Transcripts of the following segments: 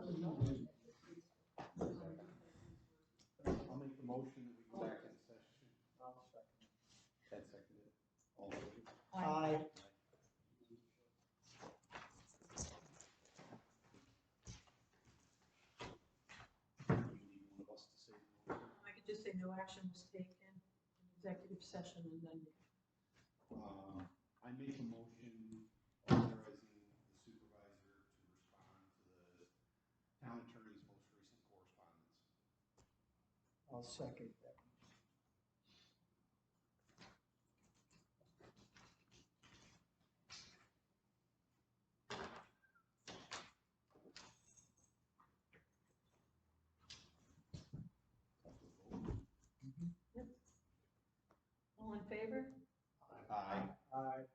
I'll make the motion that we go back in session. I'll second. Ted seconded it. All in favor? Aye. You need one of us to say the motion. I could just say no action was taken in executive session and then. I make a motion authorizing the supervisor to respond to the town attorney's most recent correspondence. I'll second that. All in favor? Aye. Aye.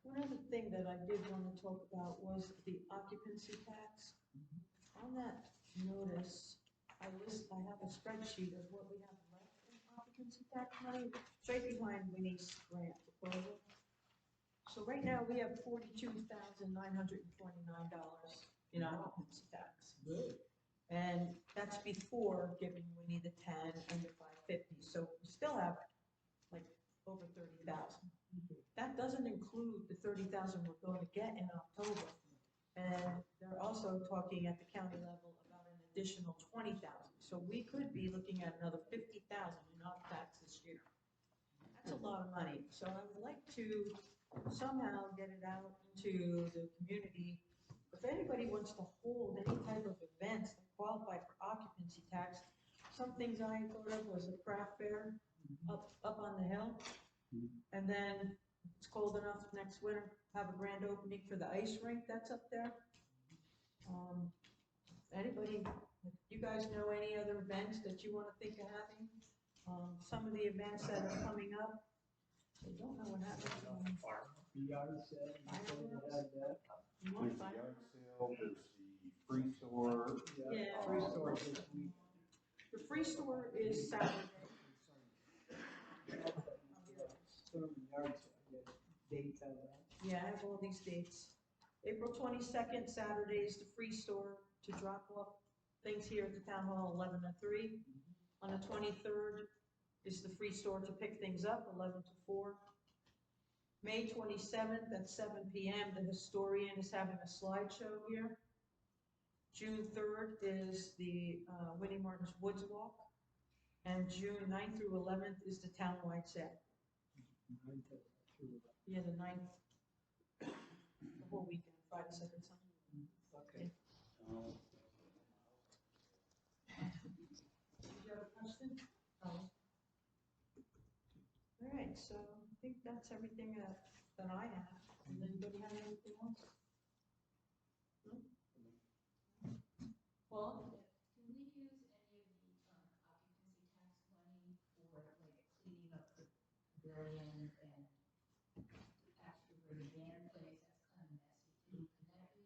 One other thing that I did want to talk about was the occupancy tax. On that notice, I have a spreadsheet of what we have left in occupancy tax money, right behind Winnie's grant proposal. So right now, we have $42,929 in occupancy tax. Really? And that's before giving Winnie the 10 and the 550, so we still have like over 30,000. That doesn't include the 30,000 we're going to get in October. And they're also talking at the county level about an additional 20,000. So we could be looking at another 50,000 in op tax this year. That's a lot of money. So I would like to somehow get it out into the community. If anybody wants to hold any type of events that qualify for occupancy tax, some things I thought of was a craft fair up on the hill. And then it's cold enough next winter, have a grand opening for the ice rink that's up there. Anybody, if you guys know any other events that you want to think of having? Some of the events that are coming up, I don't know what happens. The yard sale. You want There's to the find- yard sale, there's the free store. Yeah. Free store this week. The free store is Saturday. Thurman yard sale. Yeah, dates on that. Yeah, I have all these dates. April 22nd, Saturday is the free store to drop off things here at the town hall, 11 to 3. On the 23rd is the free store to pick things up, 11 to 4. May 27th at 7 p.m., the historian is having a slideshow here. June 3rd is the Winnie Martin's Woods Walk. And June 9th through 11th is the townwide sale. 9 to 2. Yeah, the 9th, the whole weekend, Friday, Saturday, Sunday. Okay. Did you have a question? Oh. All right, so I think that's everything that I have. Does anybody have anything else? No? Well, Can we use any of the occupancy tax money for like cleaning up the pavilion and after where the band plays, that's kind of messy too, can that be?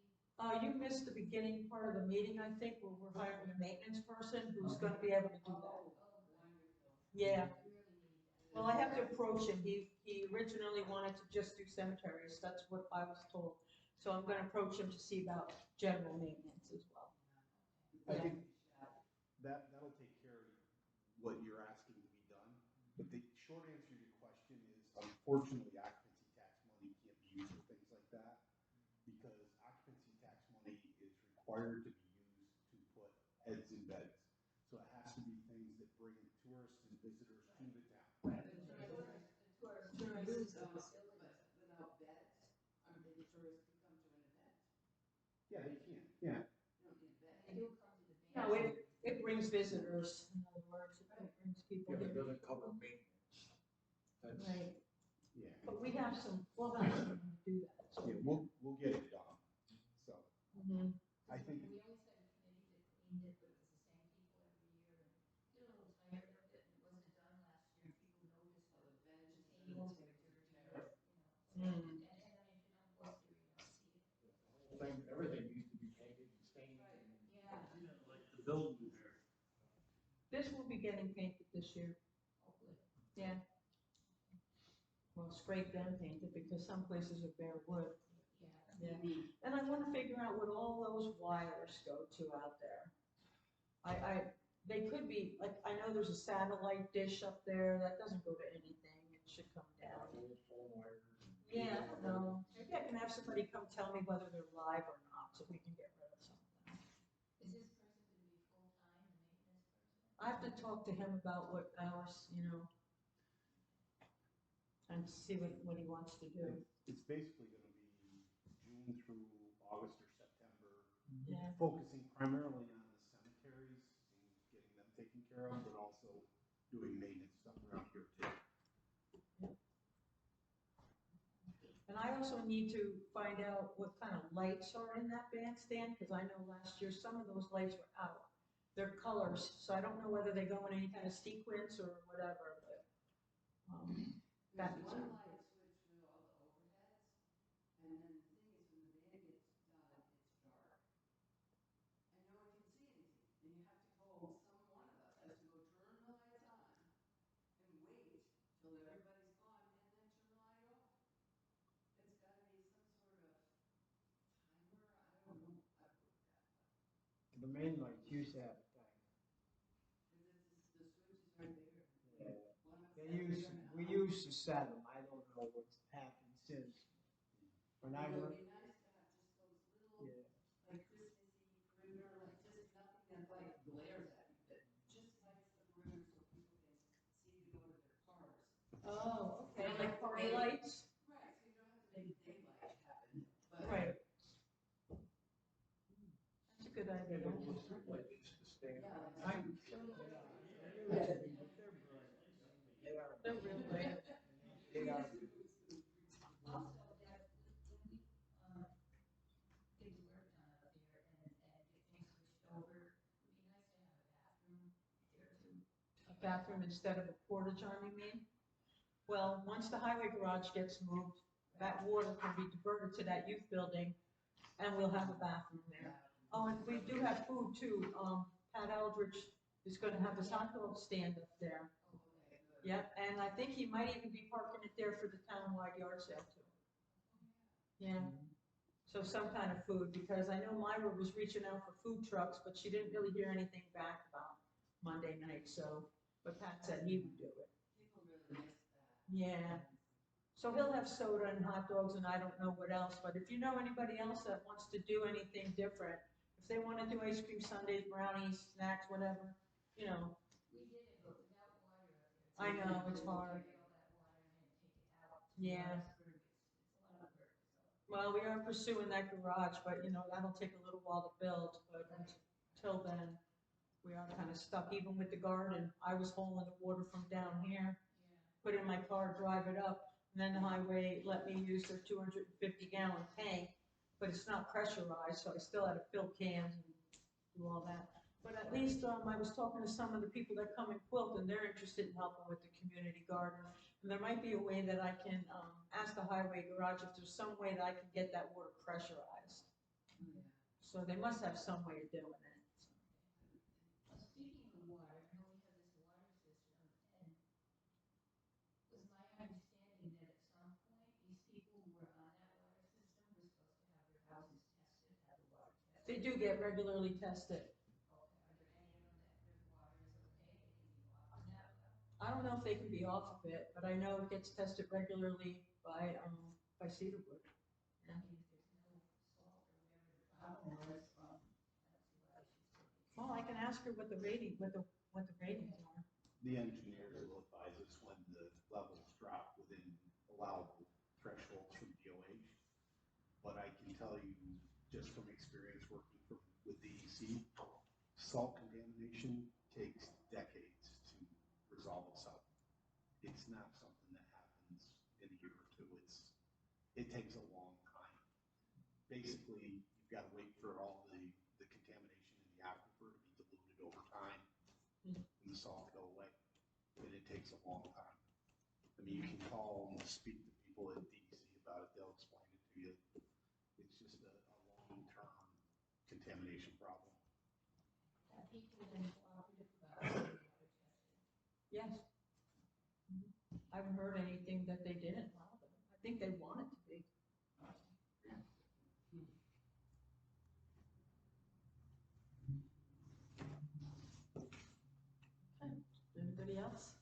you missed the beginning part of the meeting, I think, where we're hiring a maintenance person who's gonna be able to do that. Oh, wonderful. Yeah, We really need that. well, I have to approach him. He originally wanted to just do cemeteries. That's what I was told. So I'm gonna approach him to see about general maintenance as well. I think that'll take care of what you're asking to be done. But the short answer to your question is, unfortunately, occupancy tax money can't be used for things like that, because occupancy tax money is required to be used to put heads in beds. So it has to be things that bring tourists and visitors to the town. Right, the tourists, without beds, the tourists can come to an event. Yeah, they can, yeah. You don't need a bed. They do come to the band. No, it brings visitors, in other words, it brings people Yeah, but it here. doesn't cover maintenance. That's, Right, Yeah, but we'll have someone to do that, so. yeah, we'll get it done, so. Mhm. I think, We always had a committee that cleaned it, but it was the same people every year, and get a little tired of it, and it wasn't done last year, and people noticed All all the the benches, tables the were dirty, chairs. you know. And I mean, if you don't go up there, you don't see it. the whole thing, everything used to be painted and stained and, Yeah. like the building there. This will be getting painted this year. Hopefully. Yeah. Well, scraped and painted because some places are bare wood. Yeah. Yeah. And I want to figure out what all those wires go to out there. They could be, like, I know there's a satellite dish up there, that doesn't go to anything, it should come down. Yeah, I don't know, maybe I can have somebody come tell me whether they're live or not, so we can get rid of something. Is this person gonna be full-time, the maintenance person? I have to talk to him about what hours, and see what he wants to do. It's basically gonna be June through August or September, Yeah. focusing primarily on the cemeteries and getting them taken care of, but also doing maintenance stuff around here too. And I also need to find out what kind of lights are in that bandstand, because I know last year some of those lights were out. They're colors, so I don't know whether they go in any kind of sequence or whatever, but, There's That- one light switch for all the overheads, and then the thing is, when the band gets done, it's dark. And no one can see anything, and you have to go, one of us has to go turn the lights on and wait till everybody's gone and then turn the light off. It's gotta be some sort of timer, I don't know, I forgot. The main lights used to have a timer. Cause the switches are there. Yeah. One of us They has to used, turn it we on. used to set them, I don't know what's happened since. When I It would worked, be nice to have just those little, yeah, like Christmassy perimeter, like just nothing that like glares at you, but just lights the perimeter so people can see to go to their cars. oh, okay, like party lights? Right, so you don't have to make daylight happen, but. Right. That's a good idea. Yeah, those streetlights used to stand. Yeah, like. I- they're bright. They are. They're real bright. They are. Also, that, when we, get the work done up there and get things switched over, it'd be nice to have a bathroom there too. A bathroom instead of a porta-john, you mean? Well, once the highway garage gets moved, that water can be diverted to that youth building, and we'll have a bathroom there. Oh, and we do have food too. Pat Eldridge is gonna have his hot dog stand up there. Oh, okay, good. Yep, and I think he might even be parking it there for the townwide yard sale too. Yeah, so some kind of food, because I know Myra was reaching out for food trucks, but she didn't really hear anything back about Monday night, so, but Pat said he would do it. People really miss that. Yeah. So he'll have soda and hot dogs and I don't know what else, but if you know anybody else that wants to do anything different, if they wanna do ice cream sundaes, brownies, snacks, whatever, We did it, but without water up there. I know, it's hard. Carry all that water in and take it out. to Yeah. Harrisburg. It's a lot of work, so. Well, we are pursuing that garage, but that'll take a little while to build, but until then, we are kind of stuck, even with the garden. I was hauling the water from down here, put it in my car, drive it up, and then the highway let me use their 250-gallon tank, but it's not pressurized, so I still had to fill cans and do all that. But at least, I was talking to some of the people that come and quilt, and they're interested in helping with the community garden. And there might be a way that I can, ask the highway garage if there's some way that I can get that water pressurized. Oh, yeah. So they must have some way of doing it. Speaking of water, I know we have this water system, and was my understanding that at some point, these people who were on that water system were supposed to have their houses tested, have the water tested. They do get regularly tested. Okay, are there any of them that their water is okay, they can be off of that well? I don't know if they can be off of it, but I know it gets tested regularly by Cedarwood. I mean, if there's no salt or whatever the problem was, I don't see why they should still be. Well, I can ask her what the ratings are. The engineers will advise us when the levels drop within allowable thresholds from DOH. But I can tell you, just from experience working with DEC, salt contamination takes decades to resolve itself. It's not something that happens in a year or two. It takes a long time. Basically, you've got to wait for all the contamination in the aquifer to be diluted over time and the salt to go away. And it takes a long time. I mean, you can call and speak to people at DEC about it. They'll explain it to you. It's just a long-term contamination problem. Have people been cooperative about it? I haven't heard anything that they didn't allow them. I think they want it to be. Okay, anybody else?